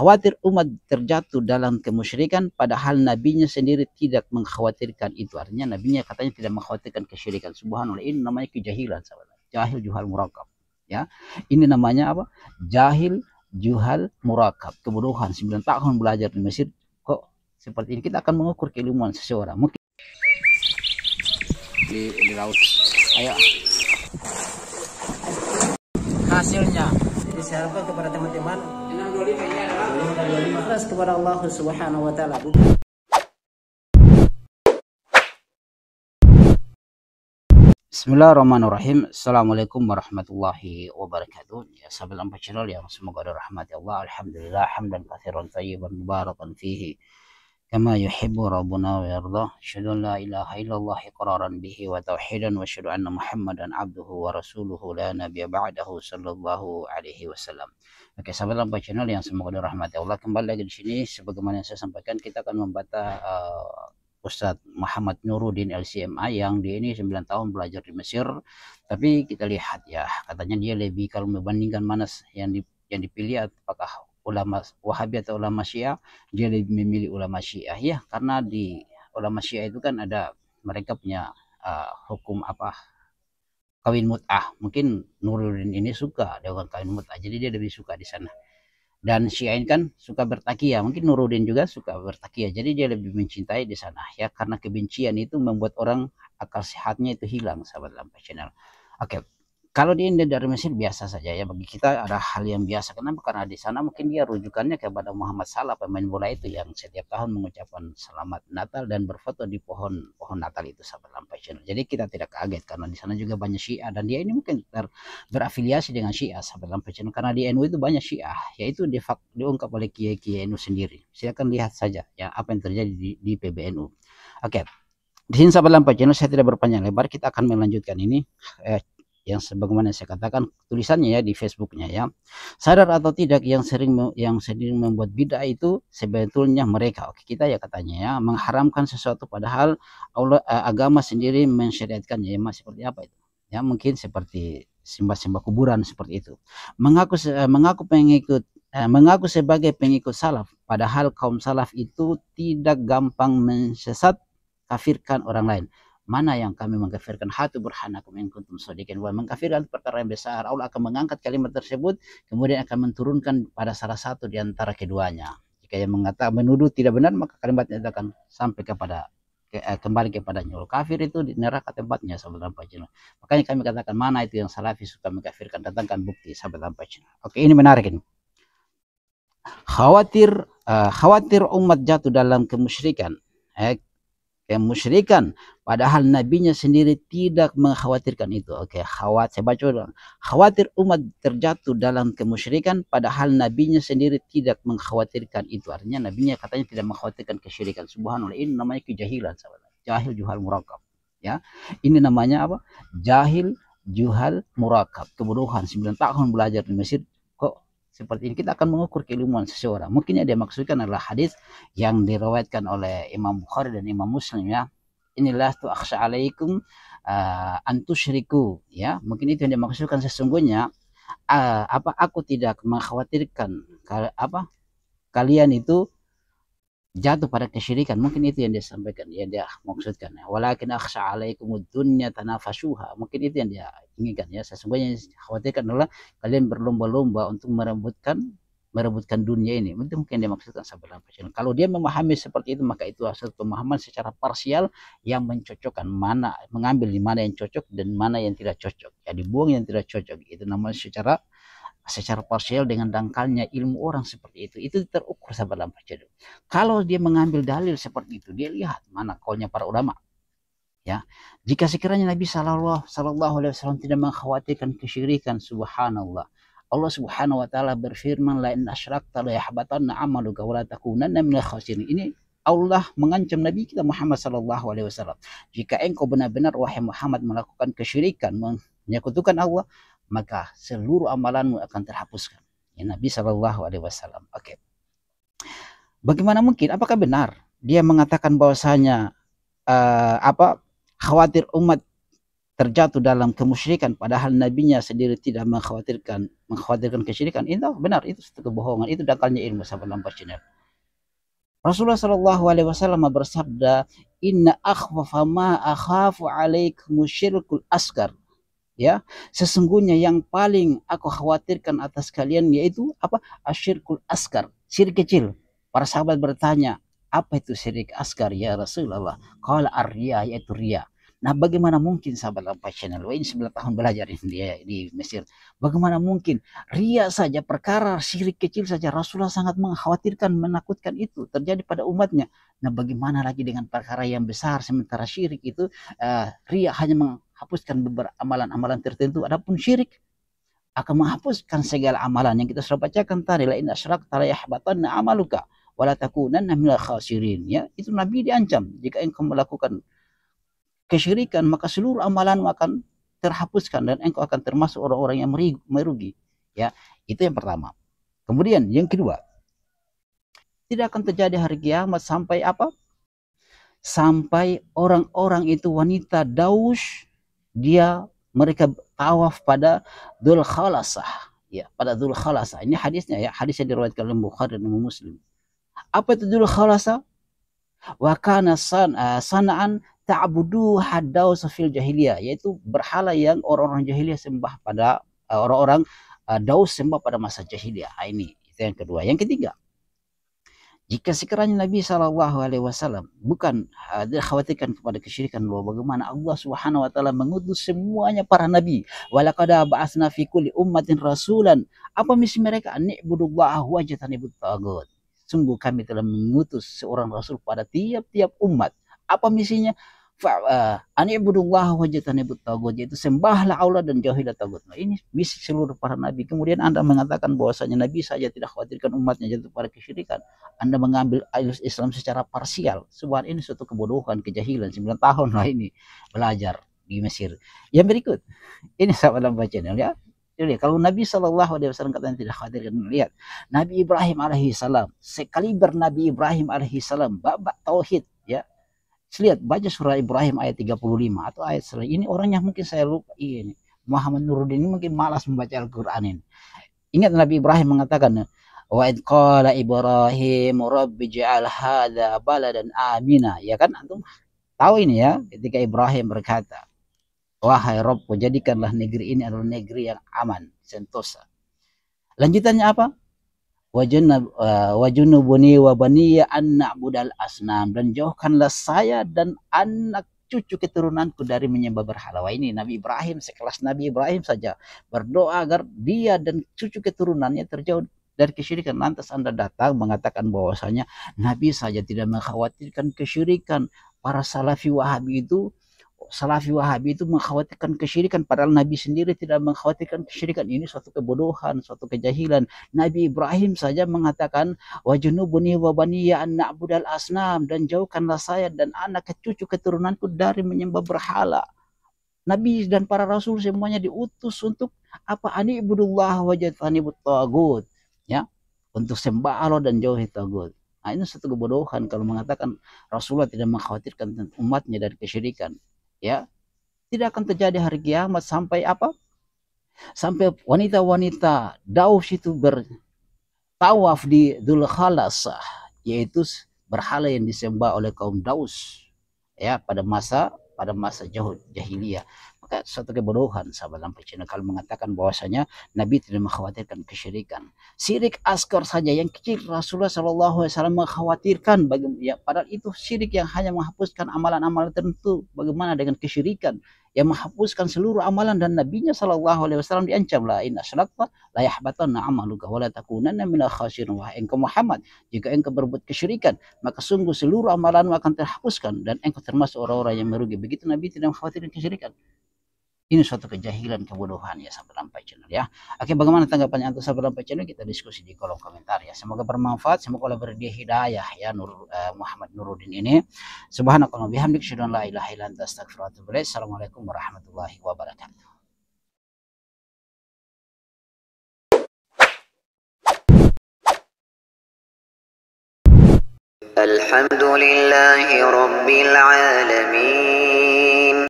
khawatir umat terjatuh dalam kemusyrikan padahal nabinya sendiri tidak mengkhawatirkan itu. Artinya nabinya katanya tidak mengkhawatirkan kesyirikan. Subhanallah, ini namanya kejahilan, sahabat. Jahil juhal murakab. Ya, ini namanya apa? Jahil juhal murakab. Kebodohan. 9 tahun belajar di Mesir kok seperti ini. Kita akan mengukur keilmuan seseorang. Mungkin di laut. Ayo. Hasilnya jadi saya harapkan kepada teman-teman 625 ikhlas kepada Allah Subhanahu wa taala. Bismillahirrahmanirrahim. Assalamualaikum warahmatullahi wabarakatuh. Ya, sahabat Lampa Channel yang semoga dirahmati Allah. Alhamdulillah hamdan katsiran thayyiban mubarakan fihi kama yuhibbu rabbuna wa yardah. Asyhadu an la ilaha illallah iqraran bihi wa tauhidan wa asyhadu anna Muhammadan abduhu wa rasuluhu la nabiyya ba'dahu sallallahu alaihi wasallam. Oke, sahabat Lampa Channel yang semoga dirahmati Allah, kembali lagi di sini sebagaimana yang saya sampaikan, kita akan membantah Ustadz Muhammad Nuruddin LCMA yang dia ini 9 tahun belajar di Mesir, tapi kita lihat ya, katanya dia lebih, kalau membandingkan mana yang dipilih apakah ulama Wahabi atau ulama Syiah, dia lebih memilih ulama Syiah ya, karena di ulama Syiah itu kan ada, mereka punya hukum apa, kawin mut'ah. Mungkin Nuruddin ini suka dengan kawin mut'ah, jadi dia lebih suka di sana. Dan Syiah kan suka bertakiyah, mungkin Nuruddin juga suka bertakiyah, jadi dia lebih mencintai di sana ya, karena kebencian itu membuat orang akal sehatnya itu hilang, sahabat Lampa Channel. Oke, kalau di India dari Mesir biasa saja ya, bagi kita ada hal yang biasa. Kenapa? Karena di sana mungkin dia rujukannya kepada Muhammad Salah, pemain bola itu yang setiap tahun mengucapkan selamat Natal dan berfoto di pohon Natal itu, sahabat Lampa Channel. Jadi kita tidak kaget karena di sana juga banyak Syiah, dan dia ini mungkin berafiliasi dengan Syiah, sahabat Lampa Channel, karena di NU itu banyak Syiah, yaitu diungkap oleh kiai-kiai NU sendiri. Silakan lihat saja ya apa yang terjadi di PBNU. Oke, di sini sahabat Lampa Channel saya tidak berpanjang lebar, kita akan melanjutkan ini yang sebagaimana saya katakan tulisannya ya di Facebooknya ya. Sadar atau tidak yang sering membuat bid'ah itu sebetulnya mereka, oke, kita ya katanya ya, mengharamkan sesuatu padahal Allah, agama sendiri mensyariatkannya. Ya, seperti apa itu ya, mungkin seperti sembah-sembah kuburan seperti itu. Mengaku sebagai pengikut salaf padahal kaum salaf itu tidak gampang mensesat kafirkan orang lain. Mana yang kami mengkafirkan? Hatu burhanakum in kuntum shadiqin. Wa mengkafirkan perkara yang besar, Allah akan mengangkat kalimat tersebut kemudian akan menurunkan pada salah satu di antara keduanya. Jika yang mengatakan menuduh tidak benar, maka kalimatnya akan sampai kepada kembali kepada nyuruh kafir itu di neraka tempatnya, sahabat Lampa Channel. Makanya kami katakan mana itu yang salafi suka mengkafirkan, datangkan bukti, sahabat Lampa Channel. Oke, ini menarik ini. Khawatir umat jatuh dalam kemusyrikan. Kemusyrikan padahal nabinya sendiri tidak mengkhawatirkan itu. Oke, saya baca ulang. Khawatir umat terjatuh dalam kemusyrikan padahal nabinya sendiri tidak mengkhawatirkan itu. Artinya nabinya katanya tidak mengkhawatirkan kesyirikan. Subhanallah, ini namanya kejahilan, sahabat. Jahil juhal murakab ya. Ini namanya apa? Jahil juhal murakab. Kebodohan. 9 tahun belajar di Mesir kok seperti ini. Kita akan mengukur keilmuan seseorang. Mungkin yang dia maksudkan adalah hadis yang diriwayatkan oleh Imam Bukhari dan Imam Muslim ya. Inilah tu akhsha alaikum antusyriku ya. Mungkin itu yang dia maksudkan, sesungguhnya aku tidak mengkhawatirkan kalian itu jatuh pada kesyirikan. Mungkin itu yang dia sampaikan, yang dia maksudkan. Walakin akhsha alaikumud dunya tanafasuha. Mungkin itu yang dia inginkan ya. Sesungguhnya yang khawatirkan adalah kalian berlomba-lomba untuk merebutkan dunia ini. Itu mungkin dia maksudkan, sahabat Lampa Channel. Kalau dia memahami seperti itu, maka itu hasil pemahaman secara parsial yang mencocokkan, mana mengambil di mana yang cocok dan mana yang tidak cocok. Ya, dibuang yang tidak cocok. Itu namanya secara parsial dengan dangkalnya ilmu orang seperti itu. Itu terukur, sahabat Lampa Channel. Kalau dia mengambil dalil seperti itu, dia lihat mana kaulnya para ulama. Ya, jika sekiranya Nabi Sallallahu Alaihi Wasallam tidak mengkhawatirkan kesyirikan, subhanallah, Allah Subhanahu Wa Taala berfirman, la in asyrakta la yahbatanna amaluka wa la takunanna minal khasirin. Ini Allah mengancam Nabi kita Muhammad Sallallahu Alaihi Wasallam. Jika engkau benar-benar wahai Muhammad melakukan kesyirikan, menyekutukan Allah, maka seluruh amalanmu akan terhapuskan. Ya, Nabi Sallallahu Alaihi Wasallam. Oke. Bagaimana mungkin? Apakah benar dia mengatakan bahwasanya khawatir umat terjatuh dalam kemusyrikan padahal nabinya sendiri tidak mengkhawatirkan kesyirikan, itu benar, itu satu kebohongan, itu dangkalnya ilmu, sahabat Lampas Channel. Rasulullah Shallallahu Alaihi Wasallam bersabda, Inna akhwafa ma akhafu alaikum syirkul asgar. Ya, sesungguhnya yang paling aku khawatirkan atas kalian yaitu apa? Asyirkul asgar, syirik kecil. Para sahabat bertanya, apa itu syirik asgar ya Rasulullah? Qala ar-riya, yaitu riya. Nah, bagaimana mungkin sahabat Lampas Channel? Wah, ini 9 tahun belajar di Mesir. Bagaimana mungkin ria saja, perkara syirik kecil saja Rasulullah sangat mengkhawatirkan, menakutkan itu terjadi pada umatnya. Nah, bagaimana lagi dengan perkara yang besar, sementara syirik itu ria hanya menghapuskan beberapa amalan-amalan tertentu, adapun syirik akan menghapuskan segala amalan yang kita sudah bacakan tadi, la in asyrakta la yahbatanna amaluka wa la takunanna minal khasirin. Ya, itu Nabi diancam, jika engkau melakukan kesyirikan maka seluruh amalanmu akan terhapuskan dan engkau akan termasuk orang-orang yang merugi. Ya, itu yang pertama. Kemudian yang kedua, tidak akan terjadi hari kiamat sampai apa? Sampai orang-orang itu wanita Daus, mereka tawaf pada Dzul Khalasah. Ya, pada Dzul Khalasah. Ini hadisnya ya, hadisnya diriwayatkan oleh Bukhari dan Muslim. Apa itu Dzul Khalasah? Wa kana sana'an ta'budu haddaus fil jahiliyah, yaitu berhala yang orang-orang jahiliyah sembah pada orang-orang Daus sembah pada masa jahiliyah. Ini itu yang kedua. Yang ketiga, jika sekiranya Nabi SAW bukan dikhawatirkan kepada kesyirikan, bahwa bagaimana Allah Subhanahu wa taala mengutus semuanya para nabi, walaqad ba'atsna fi kulli ummatin rasulan, apa misi mereka? Ni'budullaha wa jatanibut tagut. Sungguh kami telah mengutus seorang rasul pada tiap-tiap umat. Apa misinya? Ani'budullaha wa jatanibut tagut, yaitu sembahlah Allah dan jauhilah tagut. Nah, ini misi seluruh para nabi. Kemudian Anda mengatakan bahwasanya Nabi saja tidak khawatirkan umatnya jatuh pada kesyirikan. Anda mengambil Islam secara parsial. Subhan, ini suatu kebodohan, kejahilan. 9 tahun lah ini belajar di Mesir. Yang berikut, ini sahabat Lampas Channel ya. Jadi kalau Nabi SAW katanya tidak khawatirkan, lihat Nabi Ibrahim alaihissalam, sekaliber Nabi Ibrahim alaihissalam, babak tauhid ya. Lihat, baca surah Ibrahim ayat 35 atau ayat selain ini, orangnya mungkin saya lupa ini. Muhammad Nuruddin ini mungkin malas membaca Al-Qur'an ini. Ingat Nabi Ibrahim mengatakan, wa id qala Ibrahim rabbi ja'al hadza baladan amina. Ya kan, antum tahu ini ya, ketika Ibrahim berkata, wahai Rabbku, jadikanlah negeri ini adalah negeri yang aman, sentosa. Lanjutannya apa? Wajunubuni wa baniya an na'budal asnam, dan jauhkanlah saya dan anak cucu keturunanku dari menyembah berhala. Wah, ini Nabi Ibrahim, sekelas Nabi Ibrahim saja berdoa agar dia dan cucu keturunannya terjauh dari kesyirikan. Lantas Anda datang mengatakan bahwasanya Nabi saja tidak mengkhawatirkan kesyirikan. Para Salafi Wahabi itu mengkhawatirkan kesyirikan, padahal Nabi sendiri tidak mengkhawatirkan kesyirikan. Ini suatu kebodohan, suatu kejahilan. Nabi Ibrahim saja mengatakan, wajunubuni wa baniya an na'budal asnam, dan jauhkanlah saya dan anak cucu keturunanku dari menyembah berhala. Nabi dan para rasul semuanya diutus untuk apa? Ani'budullah wa jatanibut tagut, ya, untuk sembah Allah dan jauhi tagut. Nah, ini satu kebodohan kalau mengatakan Rasulullah tidak mengkhawatirkan umatnya dari kesyirikan. Ya, tidak akan terjadi hari kiamat sampai apa? Sampai wanita-wanita Daus itu bertawaf di Dzul Khalasah, yaitu berhala yang disembah oleh kaum Daus ya pada masa jahiliyah. Maka suatu kebodohan sahabat Lampas Channel kalau mengatakan bahwasanya Nabi tidak mengkhawatirkan kesyirikan. Syirik asghar saja yang kecil Rasulullah SAW mengkhawatirkan, ya, padahal itu syirik yang hanya menghapuskan amalan-amalan tertentu. Bagaimana dengan kesyirikan yang menghapuskan seluruh amalan, dan Nabinya SAW diancam, la in asyrakta la yahbatanna amaluka wa la takunanna minal khasirin. Wahai engkau Muhammad, jika engkau berbuat kesyirikan maka sungguh seluruh amalanmu akan terhapuskan dan engkau termasuk orang-orang yang merugi. Begitu Nabi tidak mengkhawatirkan kesyirikan. Ini suatu kejahilan, kebodohan ya sahabat Lampas Channel ya. Oke, bagaimana tanggapannya untuk sahabat Lampas Channel? Kita diskusi di kolom komentar ya. Semoga bermanfaat, semoga Allah beri dia hidayah ya Muhammad Nuruddin ini. Subhanakallahumma bihamdika asyhadu an la ilaha illa anta astaghfiruka wa atubu ilaik. Assalamualaikum warahmatullahi wabarakatuh. Alhamdulillahi rabbil alamin.